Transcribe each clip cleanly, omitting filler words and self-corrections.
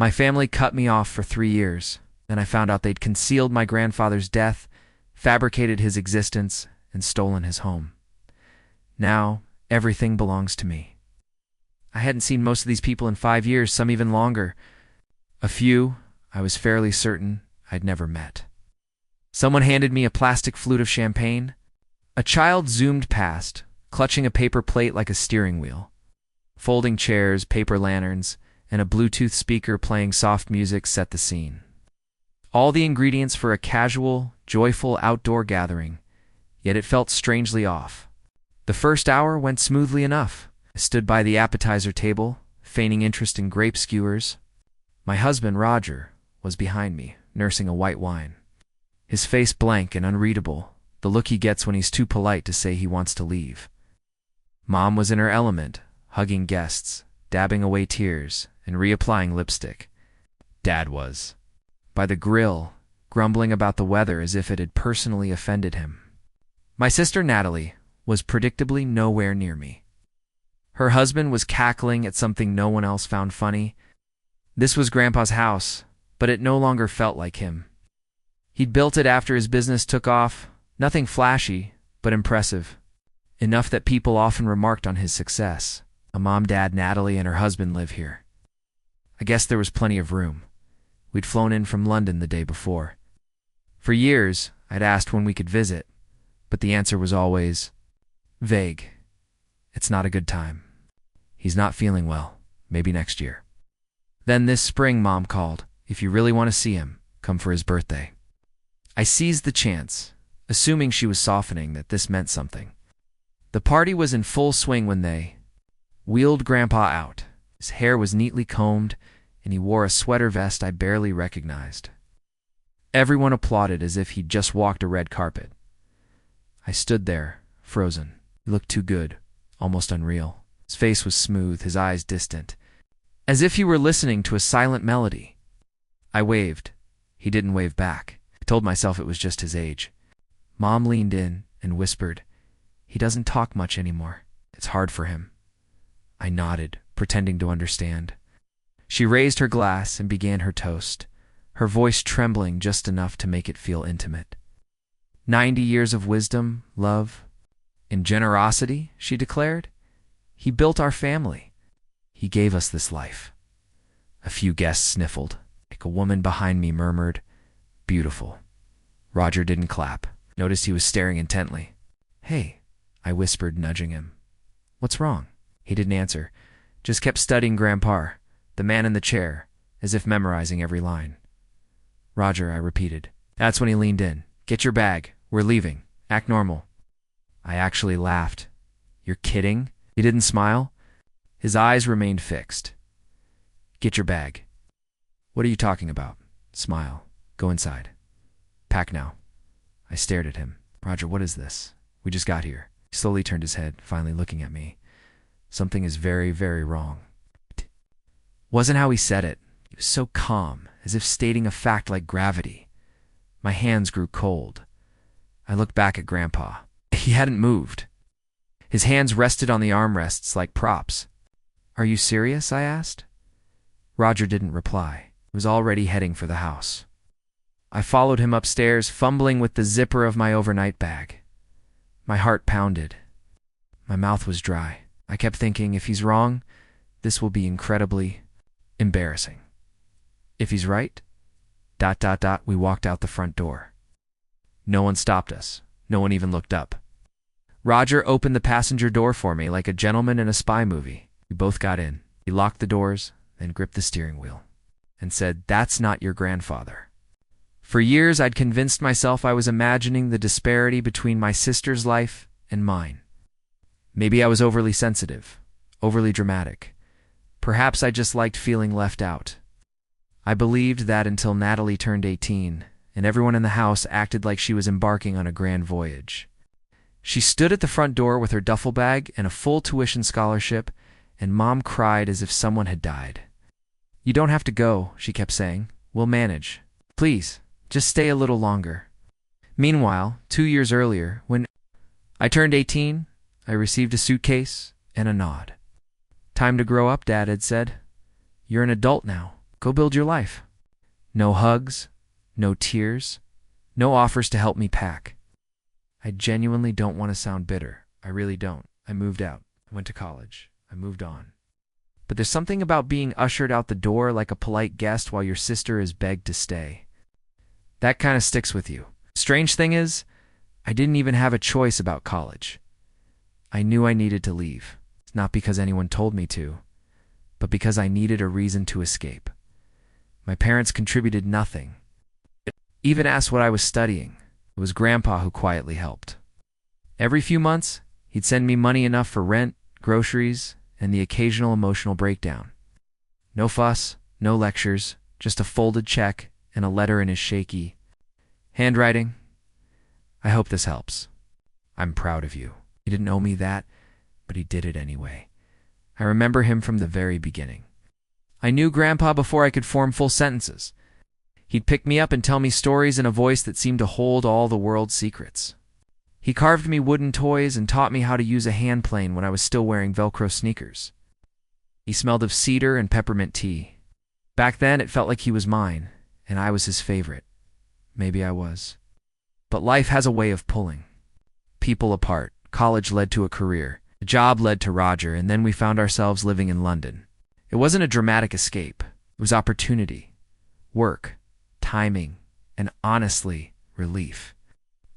My family cut me off for 3 years. Then I found out they'd concealed my grandfather's death, fabricated his existence, and stolen his home. Now, everything belongs to me. I hadn't seen most of these people in 5 years, some even longer. A few, I was fairly certain, I'd never met. Someone handed me a plastic flute of champagne. A child zoomed past, clutching a paper plate like a steering wheel. Folding chairs, paper lanterns, and a Bluetooth speaker playing soft music set the scene. All the ingredients for a casual, joyful outdoor gathering, yet it felt strangely off. The first hour went smoothly enough. I stood by the appetizer table, feigning interest in grape skewers. My husband, Roger, was behind me, nursing a white wine. His face blank and unreadable, the look he gets when he's too polite to say he wants to leave. Mom was in her element, hugging guests, dabbing away tears, and reapplying lipstick. Dad was, by the grill, grumbling about the weather as if it had personally offended him. My sister Natalie was predictably nowhere near me. Her husband was cackling at something no one else found funny. This was Grandpa's house, but it no longer felt like him. He'd built it after his business took off, nothing flashy, but impressive. Enough that people often remarked on his success. A mom, dad, Natalie, and her husband live here. I guess there was plenty of room. We'd flown in from London the day before. For years, I'd asked when we could visit, but the answer was always vague. It's not a good time. He's not feeling well. Maybe next year. Then this spring, Mom called. If you really want to see him, come for his birthday. I seized the chance, assuming she was softening that this meant something. The party was in full swing when they wheeled Grandpa out. His hair was neatly combed, and he wore a sweater vest I barely recognized. Everyone applauded as if he'd just walked a red carpet. I stood there, frozen. He looked too good, almost unreal. His face was smooth, his eyes distant, as if he were listening to a silent melody. I waved. He didn't wave back. I told myself it was just his age. Mom leaned in and whispered, "He doesn't talk much anymore. It's hard for him." I nodded, pretending to understand. She raised her glass and began her toast, her voice trembling just enough to make it feel intimate. 90 years of wisdom, love, and generosity, she declared. He built our family. He gave us this life. A few guests sniffled. Like a woman behind me murmured, "Beautiful." Roger didn't clap. Noticed he was staring intently. "Hey," I whispered, nudging him. "What's wrong?" He didn't answer. Just kept studying Grandpa, the man in the chair, as if memorizing every line. "Roger," I repeated. That's when he leaned in. "Get your bag. We're leaving. Act normal." I actually laughed. "You're kidding?" He didn't smile. His eyes remained fixed. "Get your bag." "What are you talking about?" "Smile. Go inside. Pack now." I stared at him. "Roger, what is this? We just got here." He slowly turned his head, finally looking at me. "Something is very, very wrong." Wasn't how he said it. He was so calm, as if stating a fact like gravity. My hands grew cold. I looked back at Grandpa. He hadn't moved. His hands rested on the armrests like props. "Are you serious?" I asked. Roger didn't reply. He was already heading for the house. I followed him upstairs, fumbling with the zipper of my overnight bag. My heart pounded. My mouth was dry. I kept thinking, if he's wrong, this will be incredibly embarrassing. If he's right, ... We walked out the front door. No one stopped us. No one even looked up. Roger opened the passenger door for me like a gentleman in a spy movie. We both got in. He locked the doors, then gripped the steering wheel, and said, "That's not your grandfather." For years, I'd convinced myself I was imagining the disparity between my sister's life and mine. Maybe I was overly sensitive, overly dramatic. Perhaps I just liked feeling left out. I believed that until Natalie turned 18, and everyone in the house acted like she was embarking on a grand voyage. She stood at the front door with her duffel bag and a full tuition scholarship, and Mom cried as if someone had died. "You don't have to go," she kept saying. "We'll manage. Please, just stay a little longer." Meanwhile, 2 years earlier, when I turned 18, I received a suitcase and a nod. "Time to grow up," Dad had said. "You're an adult now. Go build your life. No hugs, no tears, no offers to help me pack. I genuinely don't want to sound bitter. I really don't. I moved out. I went to college. I moved on. But there's something about being ushered out the door like a polite guest while your sister is begged to stay. That kind of sticks with you. Strange thing is, I didn't even have a choice about college. I knew I needed to leave, not because anyone told me to, but because I needed a reason to escape. My parents contributed nothing. Even asked what I was studying. It was Grandpa who quietly helped. Every few months, he'd send me money enough for rent, groceries, and the occasional emotional breakdown. No fuss, no lectures, just a folded check and a letter in his shaky handwriting. I hope this helps. I'm proud of you. He didn't owe me that, but he did it anyway. I remember him from the very beginning. I knew Grandpa before I could form full sentences. He'd pick me up and tell me stories in a voice that seemed to hold all the world's secrets. He carved me wooden toys and taught me how to use a hand plane when I was still wearing Velcro sneakers. He smelled of cedar and peppermint tea. Back then, it felt like he was mine, and I was his favorite. Maybe I was. But life has a way of pulling people apart. College led to a career. A job led to Roger, and then we found ourselves living in London. It wasn't a dramatic escape. It was opportunity, work, timing, and honestly, relief.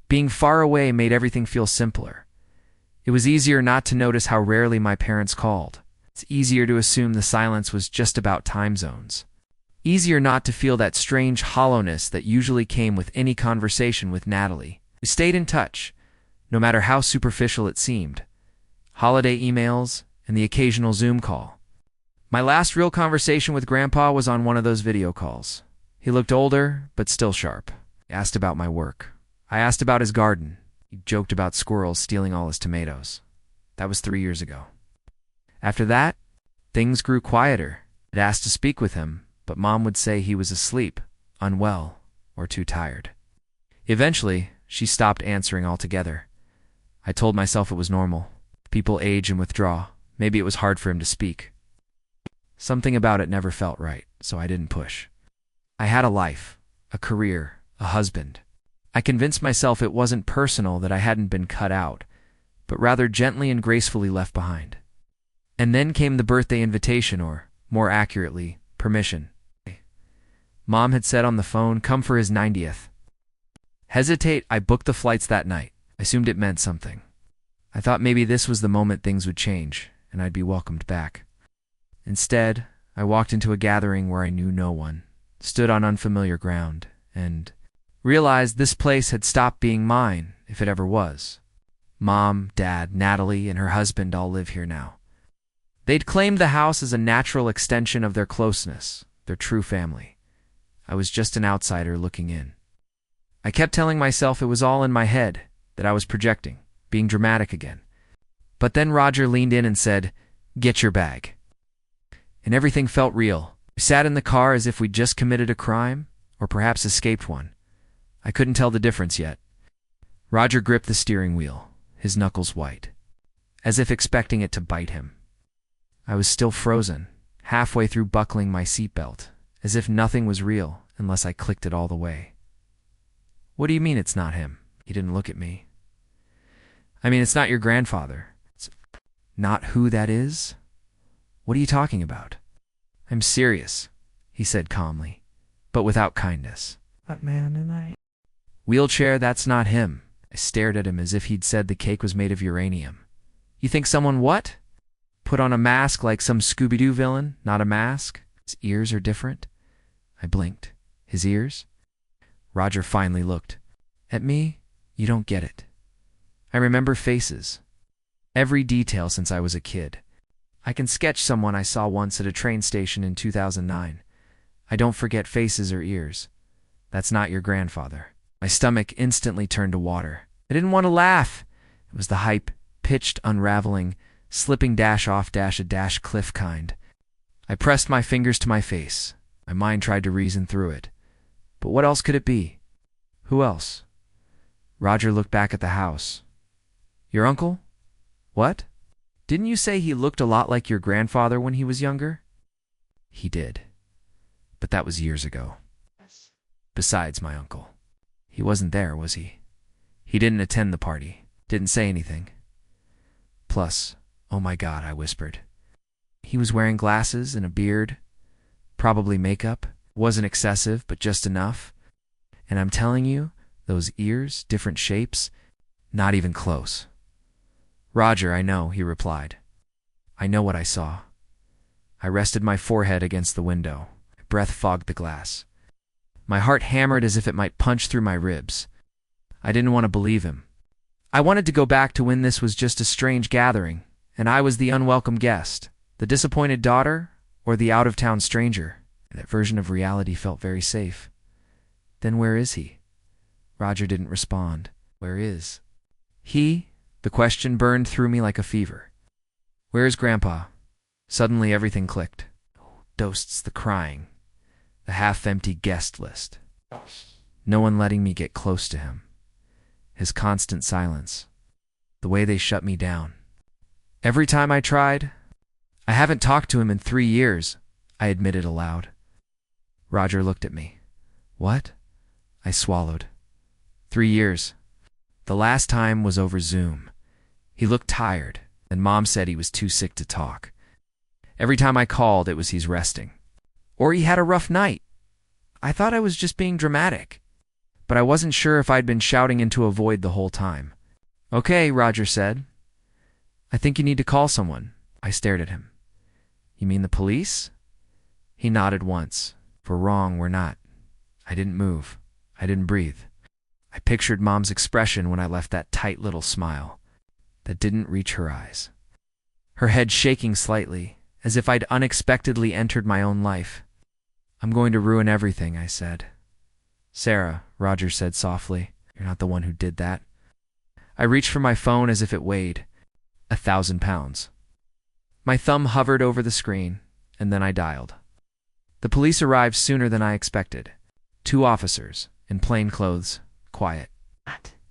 Being far away made everything feel simpler. It was easier not to notice how rarely my parents called. It's easier to assume the silence was just about time zones. Easier not to feel that strange hollowness that usually came with any conversation with Natalie. We stayed in touch, no matter how superficial it seemed. Holiday emails and the occasional Zoom call. My last real conversation with Grandpa was on one of those video calls. He looked older, but still sharp. He asked about my work. I asked about his garden. He joked about squirrels stealing all his tomatoes. That was 3 years ago. After that, things grew quieter. I'd asked to speak with him, but Mom would say he was asleep, unwell, or too tired. Eventually, she stopped answering altogether. I told myself it was normal. People age and withdraw. Maybe it was hard for him to speak. Something about it never felt right, so I didn't push. I had a life, a career, a husband. I convinced myself it wasn't personal that I hadn't been cut out, but rather gently and gracefully left behind. And then came the birthday invitation, or, more accurately, permission. Mom had said on the phone, come for his 90th. Hesitate, I booked the flights that night. I assumed it meant something. I thought maybe this was the moment things would change, and I'd be welcomed back. Instead, I walked into a gathering where I knew no one, stood on unfamiliar ground, and realized this place had stopped being mine, if it ever was. Mom, Dad, Natalie, and her husband all live here now. They'd claimed the house as a natural extension of their closeness, their true family. I was just an outsider looking in. I kept telling myself it was all in my head, that I was projecting, being dramatic again. But then Roger leaned in and said, "Get your bag." And everything felt real. We sat in the car as if we'd just committed a crime, or perhaps escaped one. I couldn't tell the difference yet. Roger gripped the steering wheel, his knuckles white, as if expecting it to bite him. I was still frozen, halfway through buckling my seatbelt, as if nothing was real unless I clicked it all the way. What do you mean it's not him? He didn't look at me. I mean, it's not your grandfather. It's not who that is? What are you talking about? I'm serious, he said calmly, but without kindness. That man and I... Wheelchair, that's not him. I stared at him as if he'd said the cake was made of uranium. You think someone what? Put on a mask like some Scooby-Doo villain, not a mask? His ears are different? I blinked. His ears? Roger finally looked. At me? You don't get it. I remember faces. Every detail since I was a kid. I can sketch someone I saw once at a train station in 2009. I don't forget faces or ears. That's not your grandfather. My stomach instantly turned to water. I didn't want to laugh. It was the high-pitched unraveling, slipping dash off dash a dash cliff kind. I pressed my fingers to my face. My mind tried to reason through it. But what else could it be? Who else? Roger looked back at the house. Your uncle? What? Didn't you say he looked a lot like your grandfather when he was younger? He did. that was years ago. Besides, my uncle. He wasn't there, was he? He didn't attend the party, didn't say anything. Plus, oh my God, I whispered. He was wearing glasses and a beard, probably makeup. Wasn't excessive, but just enough. And I'm telling you, those ears, different shapes, not even close. Roger, I know, he replied. I know what I saw. I rested my forehead against the window. My breath fogged the glass. My heart hammered as if it might punch through my ribs. I didn't want to believe him. I wanted to go back to when this was just a strange gathering, and I was the unwelcome guest, the disappointed daughter, or the out-of-town stranger. That version of reality felt very safe. Then where is he? Roger didn't respond. Where is he? The question burned through me like a fever. Where is Grandpa? Suddenly everything clicked. Ghosts, the crying, the half-empty guest list. No one letting me get close to him. His constant silence. The way they shut me down. Every time I tried, I haven't talked to him in 3 years, I admitted aloud. Roger looked at me. What? I swallowed. 3 years. The last time was over Zoom. He looked tired, and Mom said he was too sick to talk. Every time I called, it was he's resting. Or he had a rough night. I thought I was just being dramatic, but I wasn't sure if I'd been shouting into a void the whole time. Okay, Roger said. I think you need to call someone. I stared at him. You mean the police? He nodded once. If we're wrong, we're not. I didn't move. I didn't breathe. I pictured Mom's expression when I left that tight little smile that didn't reach her eyes. Her head shaking slightly, as if I'd unexpectedly entered my own life. I'm going to ruin everything, I said. Sarah, Roger said softly, you're not the one who did that. I reached for my phone as if it weighed 1,000 pounds. My thumb hovered over the screen, and then I dialed. The police arrived sooner than I expected. 2 officers, in plain clothes, quiet.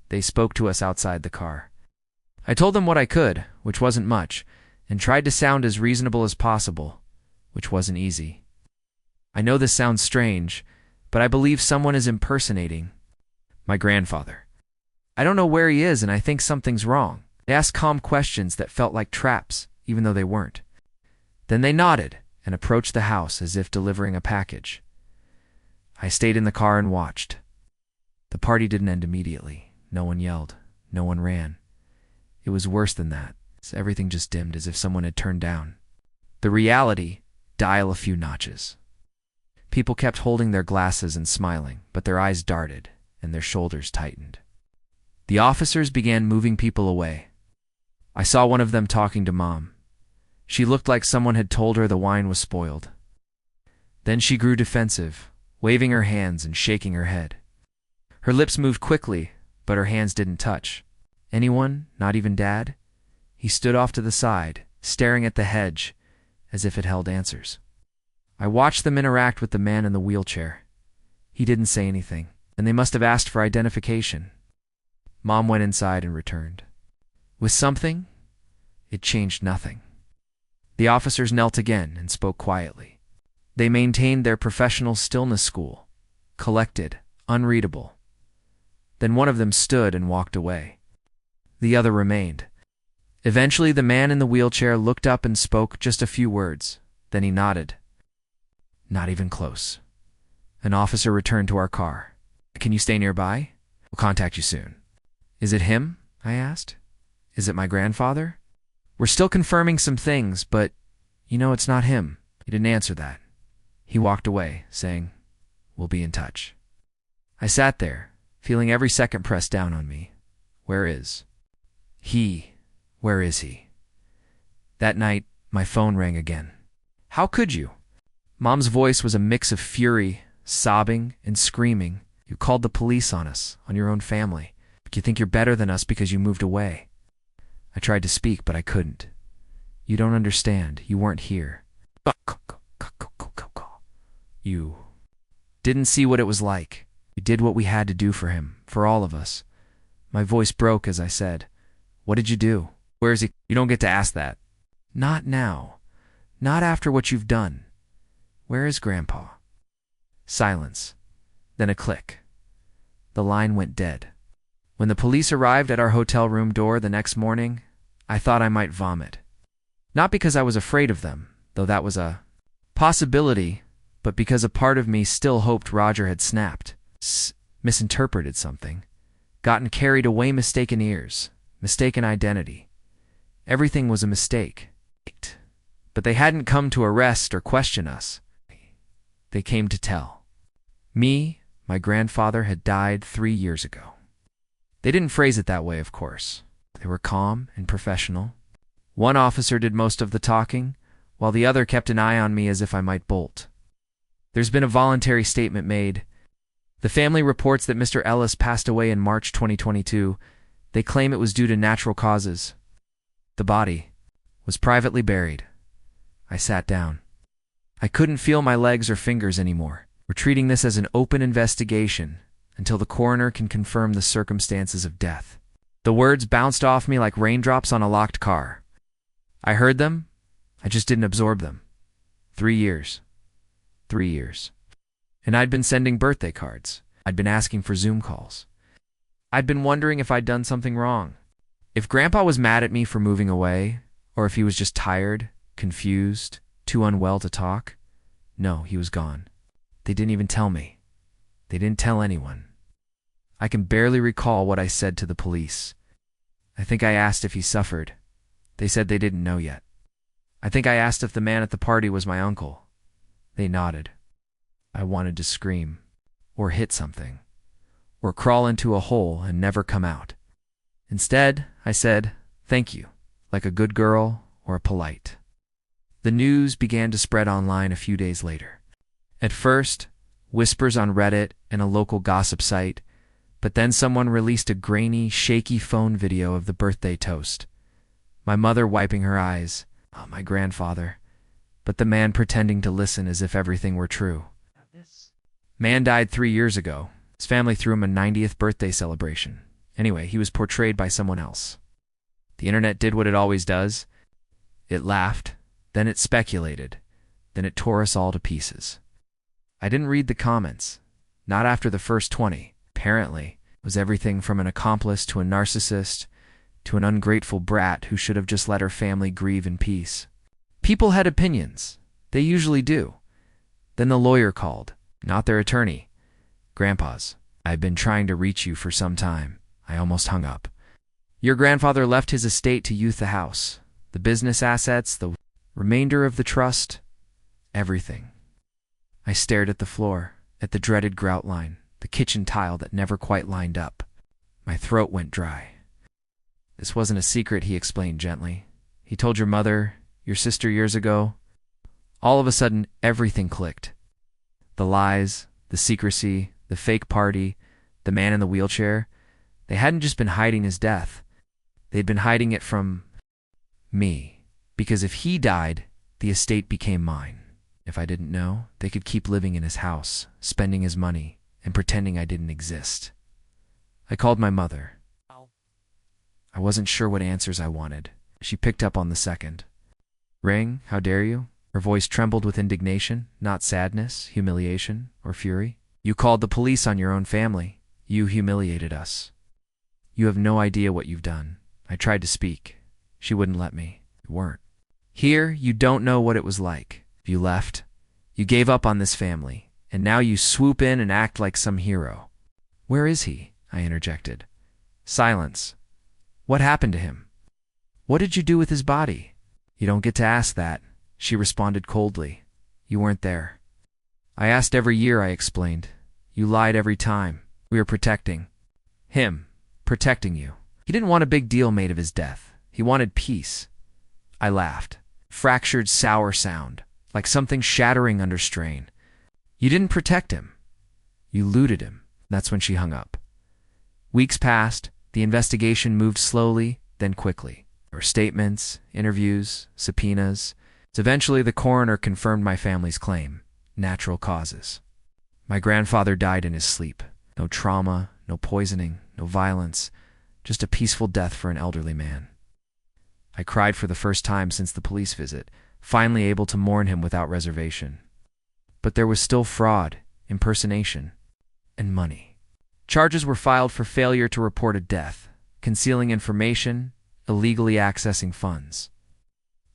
They spoke to us outside the car. I told them what I could, which wasn't much, and tried to sound as reasonable as possible, which wasn't easy. I know this sounds strange, but I believe someone is impersonating my grandfather. I don't know where he is, and I think something's wrong. They asked calm questions that felt like traps, even though they weren't. Then they nodded and approached the house as if delivering a package. I stayed in the car and watched. The party didn't end immediately. No one yelled. No one ran. It was worse than that. Everything just dimmed as if someone had turned down the reality dial a few notches. People kept holding their glasses and smiling, but their eyes darted and their shoulders tightened. The officers began moving people away. I saw one of them talking to Mom. She looked like someone had told her the wine was spoiled. Then she grew defensive, waving her hands and shaking her head. Her lips moved quickly, but her hands didn't touch. Anyone? Not even Dad? He stood off to the side, staring at the hedge, as if it held answers. I watched them interact with the man in the wheelchair. He didn't say anything, and they must have asked for identification. Mom went inside and returned. With something, it changed nothing. The officers knelt again and spoke quietly. They maintained their professional stillness school, collected, unreadable. Then one of them stood and walked away. The other remained. Eventually, the man in the wheelchair looked up and spoke just a few words. Then he nodded. Not even close. An officer returned to our car. Can you stay nearby? We'll contact you soon. Is it him? I asked. Is it my grandfather? We're still confirming some things, but it's not him. He didn't answer that. He walked away, saying, we'll be in touch. I sat there, feeling every second pressed down on me. Where is he? Where is he? That night, my phone rang again. How could you? Mom's voice was a mix of fury, sobbing, and screaming. You called the police on us, on your own family. You think you're better than us because you moved away. I tried to speak, but I couldn't. You don't understand. You weren't here. You didn't see what it was like. You did what we had to do for him, for all of us. My voice broke as I said, what did you do? Where is he? You don't get to ask that. Not now. Not after what you've done. Where is Grandpa? Silence. Then a click. The line went dead. When the police arrived at our hotel room door the next morning, I thought I might vomit. Not because I was afraid of them, though that was a possibility, but because a part of me still hoped Roger had snapped, misinterpreted something, gotten carried away, mistaken ears, mistaken identity. Everything was a mistake. But they hadn't come to arrest or question us. They came to tell. Me, my grandfather, had died 3 years ago. They didn't phrase it that way, of course. They were calm and professional. One officer did most of the talking, while the other kept an eye on me as if I might bolt. There's been a voluntary statement made. The family reports that Mr. Ellis passed away in March 2022. They claim it was due to natural causes. The body was privately buried. I sat down. I couldn't feel my legs or fingers anymore. We're treating this as an open investigation until the coroner can confirm the circumstances of death. The words bounced off me like raindrops on a locked car. I heard them. I just didn't absorb them. 3 years. 3 years. And I'd been sending birthday cards. I'd been asking for Zoom calls. I'd been wondering if I'd done something wrong. If Grandpa was mad at me for moving away, or if he was just tired, confused, too unwell to talk. No, he was gone. They didn't even tell me. They didn't tell anyone. I can barely recall what I said to the police. I think I asked if he suffered. They said they didn't know yet. I think I asked if the man at the party was my uncle. They nodded. I wanted to scream, or hit something, or crawl into a hole and never come out. Instead, I said, "Thank you," like a good girl or a polite. The news began to spread online a few days later. At first, whispers on Reddit and a local gossip site, but then someone released a grainy, shaky phone video of the birthday toast. My mother wiping her eyes, my grandfather, but the man pretending to listen as if everything were true. Man died 3 years ago. His family threw him a 90th birthday celebration. Anyway, he was portrayed by someone else. The internet did what it always does. It laughed, then it speculated, then it tore us all to pieces. I didn't read the comments, not after the first 20. Apparently, it was everything from an accomplice to a narcissist to an ungrateful brat who should have just let her family grieve in peace. People had opinions. They usually do. Then the lawyer called, not their attorney. Grandpa's. "I've been trying to reach you for some time." I almost hung up. "Your grandfather left his estate to youth the house. The business assets, the remainder of the trust, everything." I stared at the floor, at the dreaded grout line, the kitchen tile that never quite lined up. My throat went dry. "This wasn't a secret," he explained gently. "He told your mother, your sister years ago." All of a sudden, everything clicked. The lies, the secrecy, the fake party, the man in the wheelchair. They hadn't just been hiding his death. They'd been hiding it from me. Because if he died, the estate became mine. If I didn't know, they could keep living in his house, spending his money, and pretending I didn't exist. I called my mother. I wasn't sure what answers I wanted. She picked up on the second. "Ring, how dare you?" Her voice trembled with indignation, not sadness, humiliation, or fury. "You called the police on your own family. You humiliated us. You have no idea what you've done." I tried to speak. She wouldn't let me. You weren't. "Here, you don't know what it was like. You left. You gave up on this family. And now you swoop in and act like some hero." "Where is he?" I interjected. Silence. "What happened to him? What did you do with his body?" "You don't get to ask that," she responded coldly. "You weren't there." "I asked every year," I explained. "You lied every time. We were protecting him, protecting you. He didn't want a big deal made of his death. He wanted peace." I laughed. Fractured, sour sound, like something shattering under strain. "You didn't protect him. You looted him." That's when she hung up. Weeks passed. The investigation moved slowly, then quickly. There were statements, interviews, subpoenas. Eventually, the coroner confirmed my family's claim. Natural causes. My grandfather died in his sleep. No trauma, no poisoning, no violence. Just a peaceful death for an elderly man. I cried for the first time since the police visit, finally able to mourn him without reservation. But there was still fraud, impersonation, and money. Charges were filed for failure to report a death, concealing information, illegally accessing funds,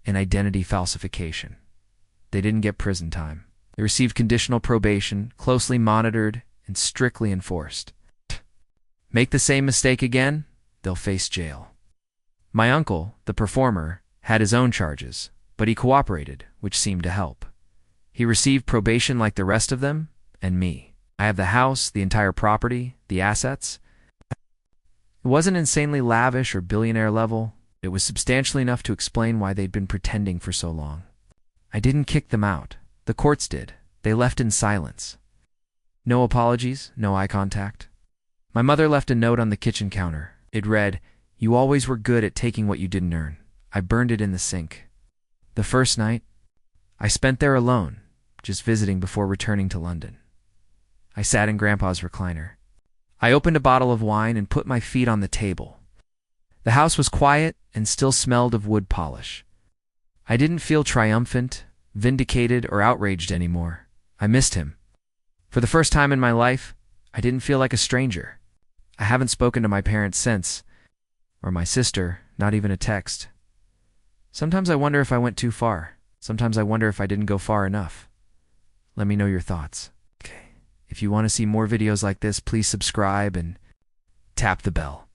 and identity falsification. They didn't get prison time. They received conditional probation, closely monitored and strictly enforced. Make the same mistake again, they'll face jail. My uncle, the performer, had his own charges, but he cooperated, which seemed to help. He received probation like the rest of them, and me. I have the house, the entire property, the assets. It wasn't insanely lavish or billionaire level. It was substantially enough to explain why they'd been pretending for so long. I didn't kick them out. The courts did. They left in silence. No apologies, no eye contact. My mother left a note on the kitchen counter. It read, "You always were good at taking what you didn't earn." I burned it in the sink. The first night, I spent there alone, just visiting before returning to London. I sat in Grandpa's recliner. I opened a bottle of wine and put my feet on the table. The house was quiet and still smelled of wood polish. I didn't feel triumphant, vindicated, or outraged anymore. I missed him. For the first time in my life, I didn't feel like a stranger. I haven't spoken to my parents since, or my sister, not even a text. Sometimes I wonder if I went too far. Sometimes I wonder if I didn't go far enough. Let me know your thoughts. Okay. If you want to see more videos like this, please subscribe and tap the bell.